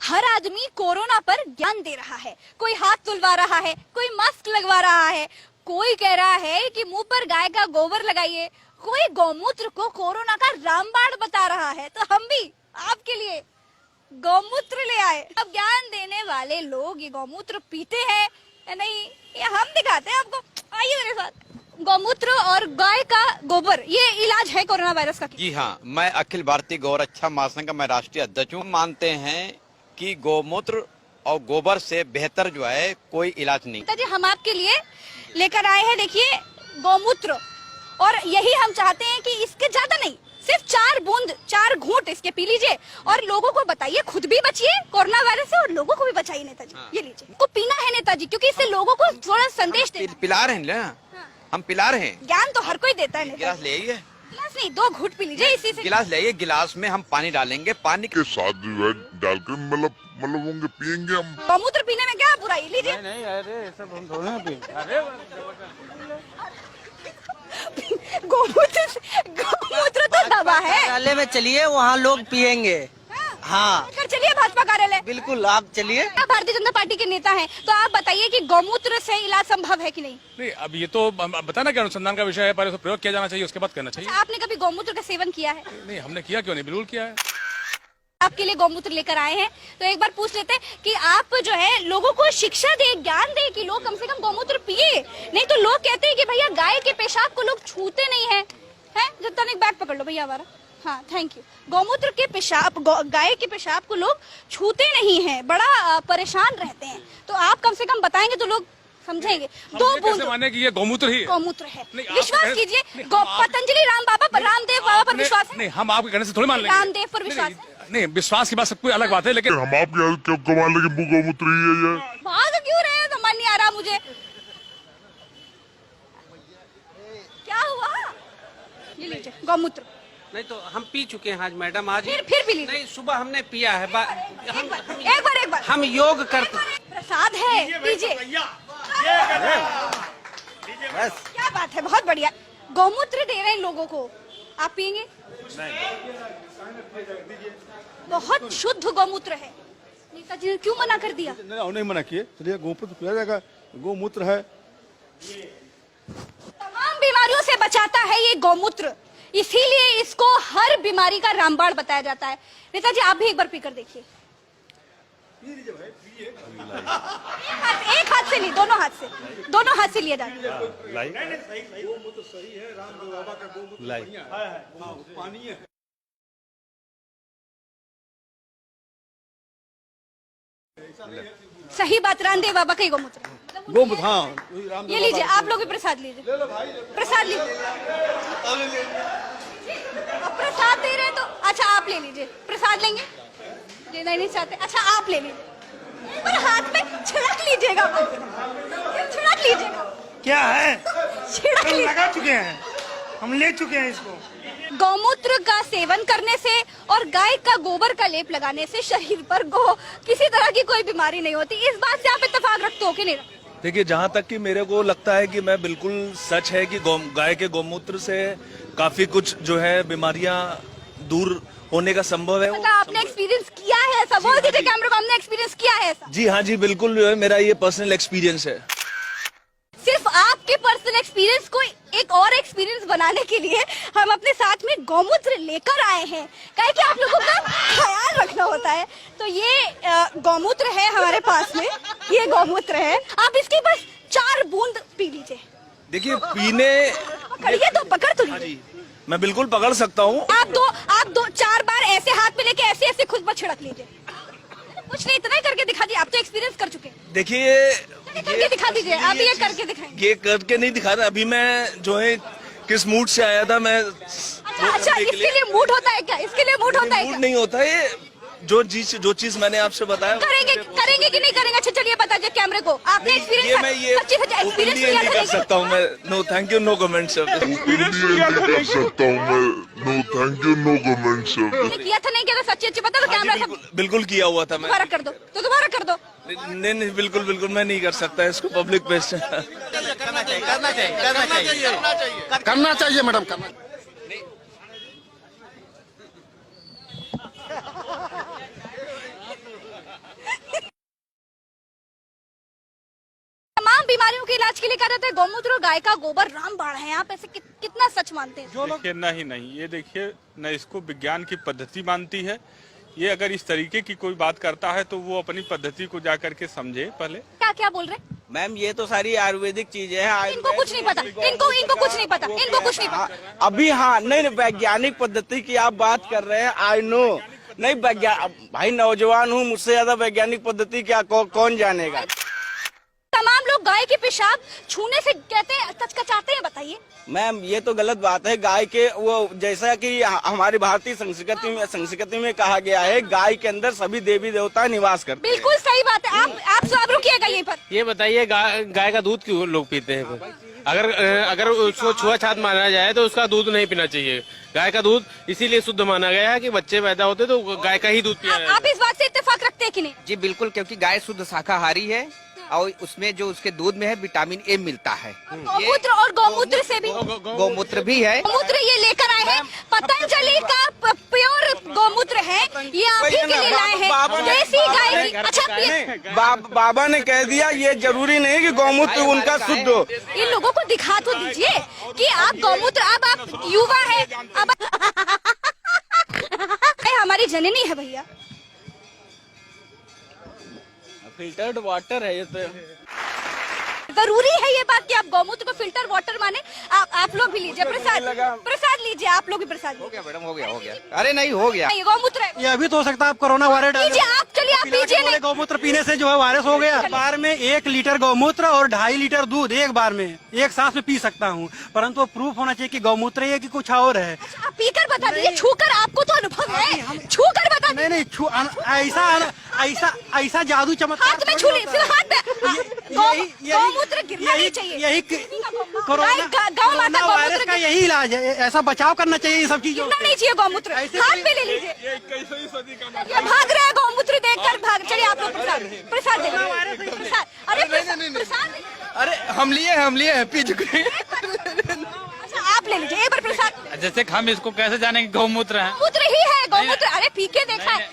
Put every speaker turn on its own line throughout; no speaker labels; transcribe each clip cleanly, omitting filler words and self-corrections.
हर आदमी कोरोना पर ज्ञान दे रहा है। कोई हाथ धुलवा रहा है, कोई मास्क लगवा रहा है, कोई कह रहा है कि मुंह पर गाय का गोबर लगाइए, कोई गौमूत्र को कोरोना का रामबाण बता रहा है। तो हम भी आपके लिए गौमूत्र ले आए। अब ज्ञान देने वाले लोग ये गौमूत्र पीते हैं या नहीं, ये हम दिखाते हैं आपको। आइए मेरे साथ। गौमूत्र और गाय का गोबर, ये इलाज है कोरोना वायरस का?
जी हाँ, मैं अखिल भारतीय गौरक्षा महासंघ का मैं राष्ट्रीय अध्यक्ष हूँ। मानते हैं कि गौमूत्र और गोबर से बेहतर जो है कोई इलाज नहीं।
जी हम आपके लिए लेकर आए हैं, देखिए गौमूत्र, और यही हम चाहते हैं कि इसके ज्यादा नहीं, सिर्फ 4 बूंद 4 घूंट इसके पी लीजिए और लोगों को बताइए, खुद भी बचिए कोरोना वायरस से और लोगों को भी बचाइए। नेताजी ये लीजिए, को पीना है नेताजी, क्योंकि इससे लोगों को थोड़ा संदेश दे।
पिला रहे हैं ना, हम पिला रहे हैं।
ज्ञान तो हर कोई देता है।
गिलास ले आइए।
गिलास नहीं, 2 घूंट पी लीजिए इसी से।
गिलास ले आइए, गिलास में हम पानी डालेंगे, पानी
के साथ जो है डालकर मतलब होंगे पियेंगे हम।
गौमूत्र पीने में क्या बुराई, लीजिए।
नहीं अरे ये सब हम थोड़ा पी। अरे
गौमूत्र तो दवा है।
कार्यालय में चलिए, वहाँ लोग पियेंगे। हाँ
चलिए भाजपा कार्यालय।
बिल्कुल, आप चलिए।
आप भारतीय जनता पार्टी के नेता हैं, तो आप बताइए कि गौमूत्र से इलाज संभव है कि नहीं?
नहीं, अब ये तो बताना क्या अनुसंधान का विषय है, पहले तो प्रयोग किया जाना चाहिए, उसके बाद करना चाहिए।
आपने कभी गौमूत्र का सेवन किया है?
नहीं, हमने किया क्यों नहीं, बिल्कुल किया है।
आपके लिए गौमूत्र लेकर आए हैं, तो एक बार पूछ लेते हैं कि आप जो है लोगों को शिक्षा दे, ज्ञान दे कि लोग कम से कम गौमूत्र पिए। नहीं तो लोग कहते हैं कि भैया गाय के पेशाब को लोग छूते नहीं है। जब तक बैग पकड़ लो भैया हमारा। हाँ थैंक यू। गौमूत्र के पेशाब, गाय के पेशाब को लोग छूते नहीं हैं, बड़ा परेशान रहते हैं। तो आप कम से कम बताएंगे तो लोग समझेंगे। 2 बूंद
माने कि ये गौमूत्र ही है?
गौमूत्र है, विश्वास कीजिए। पतंजलि रामदेव बाबा पर विश्वास है?
नहीं, हम आपके कहने से थोड़ी मान लेंगे।
रामदेव पर विश्वास है?
नहीं, विश्वास की बात सब कोई अलग बात है, लेकिन
हम आपके क्यों कमान लगे गौमूत्र ही है ये।
भाग क्यों रहे हैं, समझ नहीं आ रहा मुझे। क्या हुआ? ये लीजिए गौमूत्र।
नहीं तो हम पी चुके हैं आज मैडम, आज
फिर पी लीजिए।
नहीं, सुबह हमने पिया है।
एक बार
हम योग करते।
प्रसाद है, लीजिए।
बस
क्या बात है, बहुत बढ़िया। गौमूत्र दे रहे हैं लोगों को, आप पियेंगे? बहुत शुद्ध गौमूत्र है। नेताजी ने क्यों मना कर दिया?
नहीं मना किए, चलिए गौमूत्र पिया जाएगा। गौमूत्र है,
तमाम बीमारियों से बचाता है ये गौमूत्र, इसीलिए इसको हर बीमारी का रामबाण बताया जाता है। नेताजी आप भी एक बार पीकर देखिए। एक हाथ से नहीं, दोनों हाथ से लिया जाए। सही बात, रामदेव बाबा का ही गौमूत्र।
गौमूत्र हाँ।
ये लीजिए, आप लोग भी प्रसाद लीजिए। प्रसाद लीजिए। अब प्रसाद दे रहे हैं तो अच्छा आप ले लीजिए। प्रसाद लेंगे? लेना नहीं चाहते? अच्छा आप ले लीजिए, पर हाथ में छिड़क लीजिएगा, छिड़क लीजिएगा।
क्या है?
छिड़क लीजिए।
लगा चुके हैं, हम ले चुके हैं इसको।
गौमूत्र का सेवन करने से और गाय का गोबर का लेप लगाने से शरीर पर किसी तरह की कोई बीमारी नहीं होती। इस बात से आप इत्तेफाक रखते हो कि नहीं?
देखिए, जहाँ तक कि मेरे को लगता है कि मैं बिल्कुल सच है कि गाय के गौमूत्र से काफी कुछ जो है बीमारियां दूर होने का संभव है।
मतलब आपने एक्सपीरियंस किया है ऐसा? बोल दीजिए कैमरे को, हमने एक्सपीरियंस किया है ऐसा।
जी हाँ जी, बिल्कुल जो है मेरा ये पर्सनल एक्सपीरियंस है।
सिर्फ आपके पर्सनल एक्सपीरियंस को एक और एक्सपीरियंस बनाने के लिए हम अपने साथ में गौमूत्र लेकर आए हैं, काहे कि आप लोगों का ख्याल रखना होता है। तो ये गौमूत्र है हमारे पास में, ये गौमूत्र है। आप इसकी बस 4 बूंद पी लीजिए।
देखिए, पीने
पकड़िए तो पकड़ तो लीजिए।
मैं बिल्कुल पकड़ सकता हूँ।
आप दो 4 बार ऐसे हाथ में लेके ऐसे ऐसे खुद पर छिड़क लीजिए। कुछ नहीं, इतना ही करके दिखा दिए, आप तो एक्सपीरियंस कर चुके हैं।
देखिए,
करके दिखा दीजिए, आप ये करके दिखाएंगे।
ये करके नहीं दिखा रहा। अभी मैं जो है किस मूड से आया था मैं।
अच्छा इसके लिए मूड होता है क्या? इसके लिए मूड होता है क्या?
मूड नहीं होता है, जो चीज मैंने आपसे बताया
करेंगे कि नहीं करेंगे? अच्छा चलिए बता दीजिए कैमरे को, आपने एक्सपीरियंस
ये मैं ये
एक्सपीरियंस
नहीं कर सकता हूँ मैं। No thank you, no comment sir.
कर सकता हूँ मैं। No thank you, no comment sir.
किया था नहीं किया था? सच्ची बता दो, कैमरा सब
बिल्कुल किया हुआ था मैं।
दोबारा कर दो तो दोबारा कर दो।
नहीं बिल्कुल मैं नहीं कर सकता इसको पब्लिक प्लेस से।
करना चाहिए मैडम, करना।
बीमारियों के इलाज के लिए कहा जाता है गौमूत्र और गाय का गोबर रामबाण है। आप ऐसे कितना सच मानते हैं?
देखिए नहीं, ये देखिए न इसको विज्ञान की पद्धति मानती है। ये अगर इस तरीके की कोई बात करता है तो वो अपनी पद्धति को जा करके समझे पहले।
क्या क्या बोल रहे हैं?
मैम ये तो सारी आयुर्वेदिक चीजें हैं।
इनको कुछ नहीं पता, इनको कुछ नहीं पता, इनको कुछ नहीं पता।
अभी हाँ नहीं वैज्ञानिक पद्धति की आप बात कर रहे हैं, आई नो नहीं भाई नौजवान हूँ, मुझसे ज्यादा वैज्ञानिक पद्धति क्या कौन जानेगा।
तमाम लोग गाय के पेशाब छूने से कहते हैं कचकचाते हैं, बताइए।
मैम ये तो गलत बात है। गाय के वो जैसा कि हमारी भारतीय संस्कृति में कहा गया है, गाय के अंदर सभी देवी देवता निवास करते हैं।
बिल्कुल सही बात है। आप रुकिएगा यहीं पर।
ये बताइए गाय का दूध क्यों लोग पीते हैं? अगर उसको छुआछूत माना जाए तो उसका दूध नहीं पीना चाहिए। गाय का दूध इसीलिए शुद्ध माना गया है कि बच्चे पैदा होते तो गाय का ही दूध पिया जाए।
आप इस बात से इत्तेफाक रखते हैं कि नहीं?
जी बिल्कुल, क्योंकि गाय शुद्ध शाकाहारी है और उसमें जो उसके दूध में है विटामिन ए मिलता है।
गौमूत्र और गौमूत्र से भी
गौमूत्र भी है।
गौमूत्र ये लेकर आए हैं, पतंजलि का प्योर गौमूत्र है, ये आप ही के लिए लाए हैं, देसी गाय की। अच्छा
बाबा ने कह दिया ये जरूरी नहीं कि गौमूत्र उनका शुद्ध हो।
इन लोगों को दिखा तो दीजिए कि आप गौमूत्र, अब आप युवा है, अब हमारी जननी है भैया।
फिल्टर्ड वाटर है ये तो।
जरूरी है ये बात कि आप गौमूत्र को फिल्टर वाटर माने। आप लोग भी लीजिए प्रसाद लीजिए, आप लोग भी प्रसाद लीजिए।
हो गया मैडम, हो गया। अरे नहीं हो गया,
ये गौमूत्र है।
ये अभी तो हो सकता है आप कोरोना वायरस
लीजिए, आप चलिए आप लीजिए। नहीं
गौमूत्र पीने से जो है वायरस हो गया। बार में 1 लीटर गौमूत्र और 2.5 लीटर दूध एक बार में एक सांस में पी सकता हूँ, परंतु प्रूफ होना चाहिए कि गौमूत्र है कि कुछ और है।
आप पीकर बता दीजिए, छूकर आपको तो अनुभव है, छूकर बता दीजिए।
नहीं ऐसा जादू चमत्कार
हाथ में छू ली, सिर्फ हाथ में गौमूत्र गिरना नहीं चाहिए।
यही कोरोना वायरस का यही इलाज है। ऐसा बचाव करना चाहिए ये सब चीजों।
गिरना नहीं चाहिए गौमूत्र, हाथ में ले लीजिए। ये भाग रहे हैं गौमूत्र देखकर, भाग। चलिए आप लोग प्रसाद दे। अरे प्रसाद,
अरे हम लिए पी चुके।
अच्छा आप ले लीजिए एक बार प्रसाद।
जैसे हम इसको कैसे जाने कि गौमूत्र है?
गौमूत्र ही है, गौमूत्र। अरे पी के देखा है,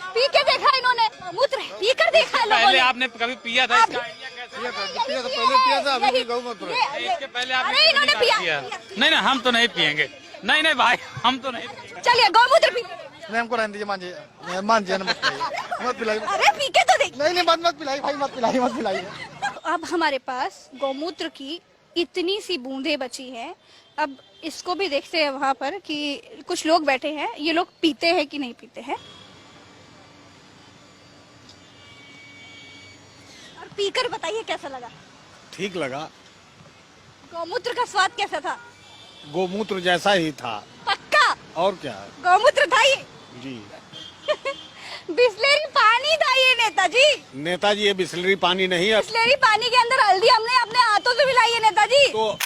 इन्होंने गौमूत्र पी कर देखा है लोगों ने।
आपने कभी पिया था?
पिया था, अभी भी गौमूत्र है।
इसके पहले
अरे इन्होंने पिया।
नहीं हम तो नहीं पियेंगे। नहीं भाई, हम तो नहीं।
चलिए गौमूत्र पी।
नहीं हमको रहने दीजिए, मान जिए मत पिलाइए।
अरे पी के तो देख।
नहीं मत पिलाइए भाई, मत पिलाइए।
अब हमारे पास गौमूत्र की इतनी सी बूंदें बची हैं। अब इसको भी देखते हैं वहाँ पर कि कुछ लोग बैठे हैं, ये लोग पीते हैं कि नहीं पीते हैं। और पीकर बताइए कैसा लगा?
ठीक लगा।
गौमूत्र का स्वाद कैसा था?
गौमूत्र जैसा ही था।
पक्का?
और क्या?
गौमूत्र था ये
जी।
बिस्लेरी पानी था ये
नेताजी ये बिस्लरी पानी नहीं है।
बिस्लेरी पानी के अंदर हल्दी हमने अपने हाथों से मिलाई है नेताजी।
तो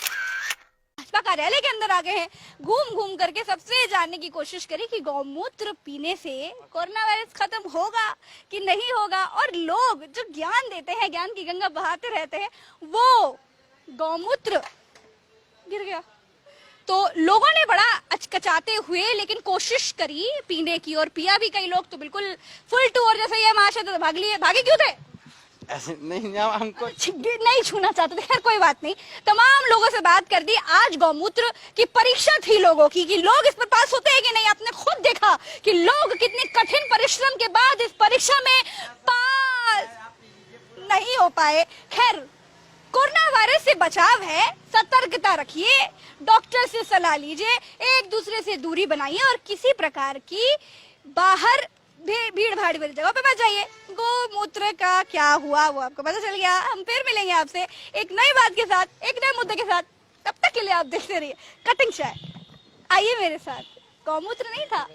भाजपा कार्यालय के अंदर आ गए हैं, घूम करके सबसे जानने की कोशिश करी कि गौमूत्र पीने से कोरोना वायरस खत्म होगा कि नहीं होगा। और लोग जो ज्ञान देते हैं, ज्ञान की गंगा बहाते रहते हैं, वो गौमूत्र गिर गया तो लोगों ने बड़ा अचकचाते हुए लेकिन कोशिश करी पीने की, और पिया भी कई लोग तो बिल्कुल फुल टू। और जैसे ये महाशय तो भागे क्यों थे?
ऐसे नहीं, हमको
नहीं छूना चाहते थे। खैर कोई बात नहीं, तमाम लोगों से बात कर दी। आज गौमूत्र की परीक्षा थी लोगों की कि लोग इस पर पास होते हैं कि नहीं। आपने खुद देखा कि लोग कितनी कठिन परिश्रम के बाद इस परीक्षा में पास नहीं हो पाए। खैर कोरोना वायरस से बचाव है, सतर्कता रखिए, डॉक्टर से सलाह लीजिए, एक दूसरे से दूरी बनाइए और किसी प्रकार की बाहर भीड़ भाड़ वाली जगह पे मत जाइए। गौमूत्र का क्या हुआ वो आपको पता चल गया। हम फिर मिलेंगे आपसे एक नई बात के साथ, एक नए मुद्दे के साथ। तब तक के लिए आप देखते रहिए कटिंग चाय। आइए मेरे साथ। गौमूत्र नहीं था,